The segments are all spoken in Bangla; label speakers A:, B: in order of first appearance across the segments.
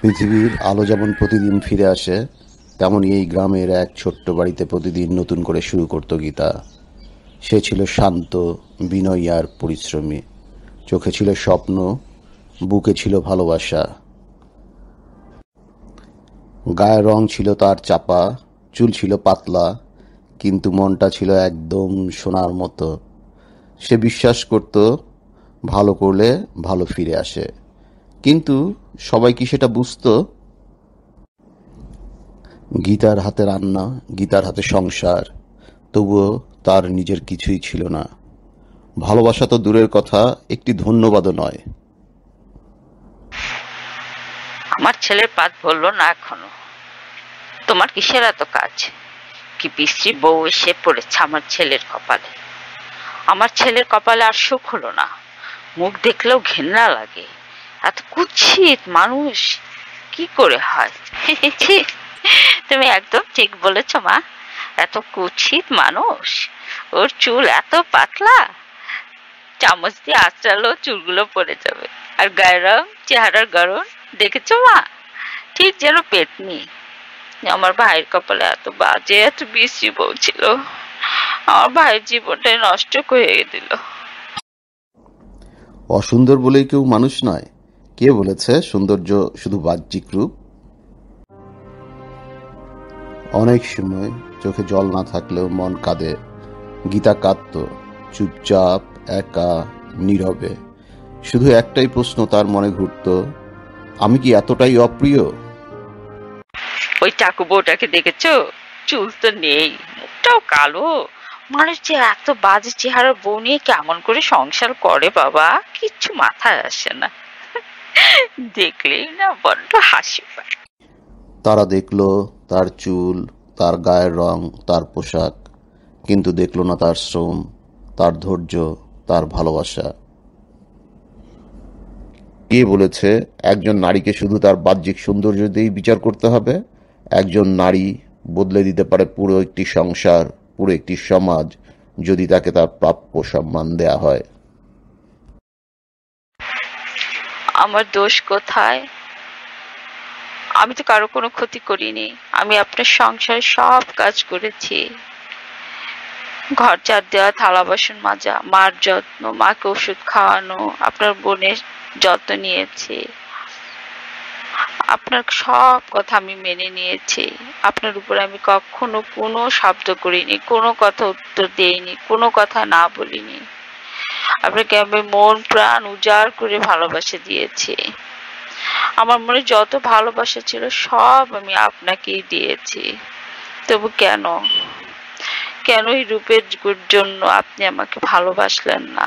A: পৃথিবীর আলো যেমন প্রতিদিন ফিরে আসে, তেমনই এই গ্রামের এক ছোট্ট বাড়িতে প্রতিদিন নতুন করে শুরু করত গীতা। সে ছিল শান্ত, বিনয়ী আর পরিশ্রমী। চোখে ছিল স্বপ্ন, বুকে ছিল ভালোবাসা। গায়ের রং ছিল তার চাপা, চুল ছিল পাতলা, কিন্তু মনটা ছিল একদম সোনার মতো। সে বিশ্বাস করত ভালো করলে ভালো ফিরে আসে। কিন্তু সবাই কি সেটা বুঝতো? গীতার হাতে রান্না, গীতার হাতে সংসার, তবুও তার নিজের কিছুই ছিল না। ভালোবাসা তো দূরের কথা, একটি ধন্যবাদও নয়।
B: আমার ছেলের পাত বললো না এখনো। তোমার কিসের এত কাজ? কি বিশ্রী বউ এসে পড়েছে আমার ছেলের কপালে। আমার ছেলের কপালে আর সুখ হলো না। মুখ দেখলেও ঘেন্না লাগে। এত কুৎসিত মানুষ কি করে হয়? তুমি একদম ঠিক বলেছ মা। এত কুৎসিত মানুষ। ওর চুল এত পাতলা, চামচ দিয়ে আঁচড়ালো চুলগুলো পড়ে যাবে। আর গায়ের রং, চেহারার গড়ন দেখেছো মা? ঠিক যেন পেতনি। আমার ভাইয়ের কপালে এত বাজে, এত বিশ্রী বউ ছিল। আমার ভাইয়ের জীবনটাই নষ্ট করে দিল।
A: অসুন্দর বলেই কেউ মানুষ নয়। কে বলেছে সৌন্দর্য শুধু বাহ্যিক রূপ? অনেক সময় চোখে জল না থাকলেও মন কাঁদে। গীতা কাঁদত, চুপচাপ, একা, নীরবে। শুধু একটাই প্রশ্ন তার মনে ঘুরত, আমি কি এতটাই অপ্রিয়?
B: ওই টাকু বউটাকে দেখেছো? চুল তো নেই, মুখটাও কালো। মানুষ যে এত বাজে চেহারার বউ নিয়ে কেমন করে সংসার করে বাবা, কিচ্ছু মাথায় আসে না। দেখলেই না বড্ড হাসি পায়।
A: তারা দেখল তার চুল, তার গায়ের রং, তার পোশাক, কিন্তু দেখল না তার শ্রম, তার ধৈর্য, তার ভালোবাসা। কে বলেছে একজন নারীকে শুধু তার বাহ্যিক সৌন্দর্য দিয়েই বিচার করতে হবে? একজন নারী বদলে দিতে পারে পুরো একটি সংসার, পুরো একটি সমাজ, যদি তাকে তার প্রাপ্য সম্মান দেয়া হয়।
B: আমার দোষ কোথায়? আমি তো কারো কোনো ক্ষতি করিনি। আমি আপনার সংসারে সব কাজ করেছি। ঘর ঝাড় দেওয়া, থালা বাসন মাজা, মার যত্ন, মাকে ওষুধ খাওয়ানো, আপনার বোনের যত্ন নিয়েছি। আপনার সব কথা আমি মেনে নিয়েছি। আপনার উপর আমি কখনো কোনো শব্দ করিনি, কোনো কথা উত্তর দেইনি, কোনো কথা না বলিনি। আপনাকে আমি মন প্রাণ উজাড় করে ভালোবাসা দিয়েছি। আমার মনে যত ভালোবাসা ছিল সব আমি আপনাকেই দিয়েছি। তবু কেন, কেন এই রূপের জন্য আপনি আমাকে ভালোবাসলেন না?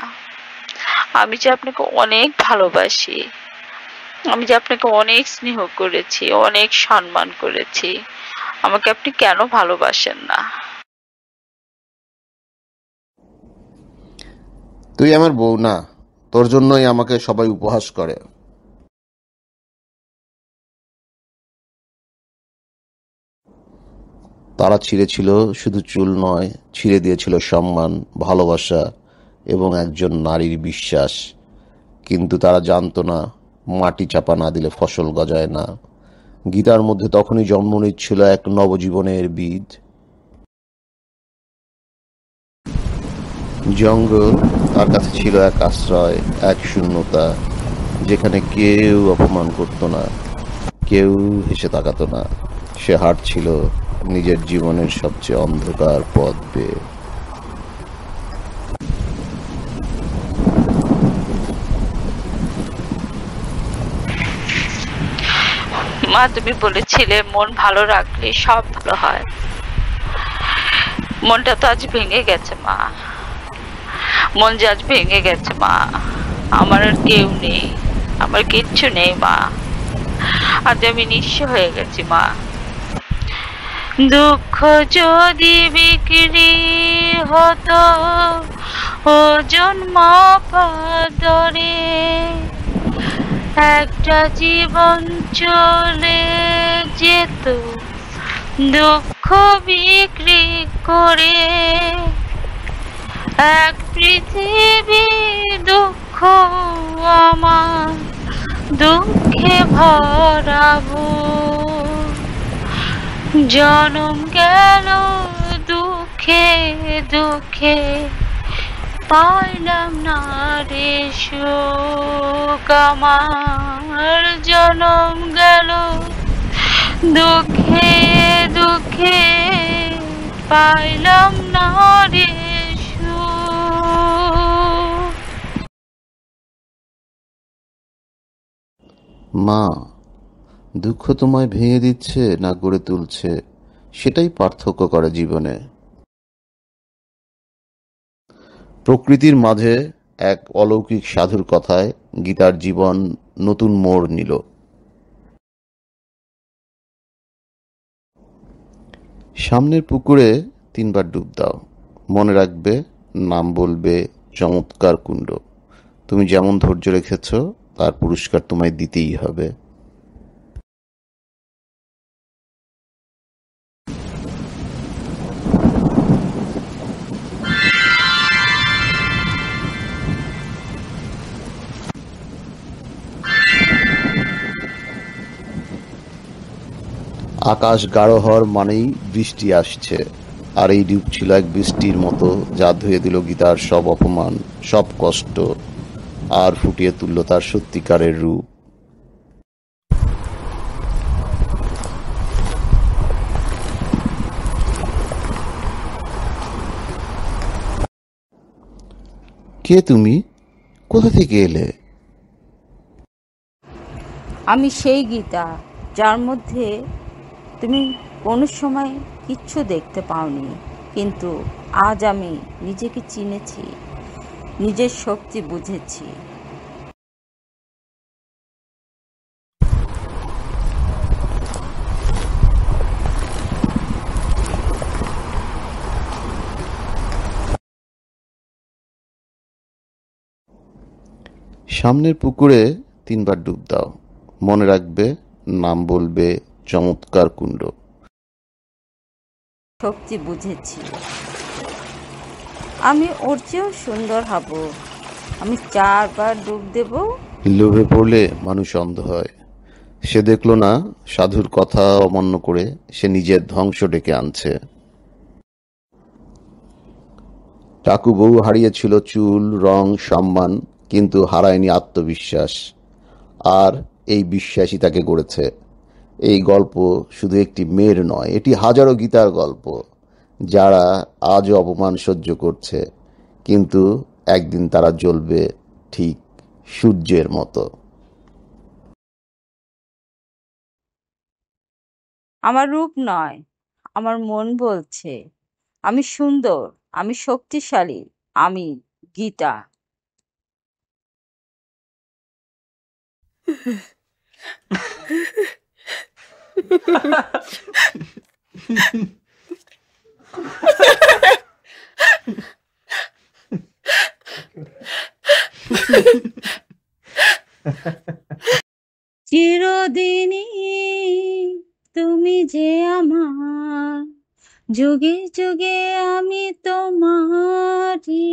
B: আমি যে আপনাকে অনেক ভালোবাসি, আমি যে আপনাকে অনেক স্নেহ করেছি, অনেক সম্মান করেছি, আমাকে আপনি কেন ভালোবাসেন না?
A: তুই আমার বউ না, তোর জন্যই আমাকে সবাই উপহাস করে। তারা ছিঁড়েছিল শুধু চুল নয়, ছিঁড়ে দিয়েছিল সম্মান, ভালোবাসা এবং একজন নারীর বিশ্বাস। কিন্তু তারা জানতো না, মাটি চাপা না দিলে ফসল গজায় না। গীতার মধ্যে তখনই জন্ম নিচ্ছিল এক নবজীবনের বীজ। জঙ্গল তার কাছে ছিল এক আশ্রয়, এক শূন্যতা, যেখানে কেউ অপমান করতো না, কেউ হেসে তাকাতো না। সে হাঁটছিল নিজের জীবনের সবচেয়ে অন্ধকার পথ বেয়ে।
B: মা, তুমি বলেছিলে মন ভালো রাখলে সব ভালো হয়। মনটা তো আজ ভেঙে গেছে মা। মন যে আজ ভেঙে গেছে মা। আমার আর কেউ নেই, আমার কিচ্ছু নেই মা। আজ আমি নিঃস্ব হয়ে গেছি মা। দুঃখ যদি বিক্রি হতো ওজন মাপাদরে, একটা জীবন চলে যেত দুঃখ বিক্রি করে। এক পৃথিবী দুঃখ আমার দুঃখে ভরাবো, জনম গেল দুঃখে দুঃখে, পাইলাম না রে সুখ। আমার জনম গেল দুঃখে দুঃখে, পাইলাম না রে সুখ।
A: মা, দুঃখ তোমায় ভেঙে দিচ্ছে না গড়ে তুলছে, সেটাই পার্থক্য করে জীবনে। প্রকৃতির মাঝে এক অলৌকিক সাধুর কথায় গীতার জীবন নতুন মোড় নিল। সামনের পুকুরে 3 বার ডুব দাও, মনে রাখবে নাম বলবে চমৎকার কুণ্ড। তুমি যেমন ধৈর্য রেখেছ তার পুরস্কার তোমায় দিতেই হবে। আকাশ গাঢ় হওয়ার মানেই বৃষ্টি আসছে, আর এই ডুব ছিল এক বৃষ্টির মতো, যা ধুয়ে দিল গীতার সব অপমান, সব কষ্ট, আর ফুটিয়ে তুলল তার সত্যিকারের রূপ। কে তুমি? কোথা থেকে এলে?
C: আমি সেই গীতা যার মধ্যে তুমি কোনো সময় কিচ্ছু দেখতে পাওনি, কিন্তু আজ আমি নিজেকে চিনেছি, নিজের শক্তি বুঝেছি।
A: সামনের পুকুরে 3 বার ডুব দাও, মনে রাখবে নাম বলবে চমৎকার কুণ্ড।
C: শক্তি বুঝেছি, আমি ওর চেয়েও সুন্দর হব। আমি 4 বার ডুব দেব।
A: লোভে পড়লে মানুষ অন্ধ হয়। সে দেখল না সাধুর কথা অমান্য করে সে নিজের ধ্বংস ডেকে আনছে। টাকু বউ হারিয়েছিল চুল, রং, সম্মান, কিন্তু হারায়নি আত্মবিশ্বাস। আর এই বিশ্বাসই তাকে গড়েছে। এই গল্প শুধু একটি মেয়ের নয়, এটি হাজারো গীতার গল্প, যারা আজও অপমান সহ্য করছে, কিন্তু একদিন তারা জ্বলবে ঠিক সূর্যের মতো।
C: আমার রূপ নয়, আমার মন বলছে আমি সুন্দর, আমি শক্তিশালী, আমি গীতা। চিরদিনই তুমি যে আমার, যুগে যুগে আমি তোমারই।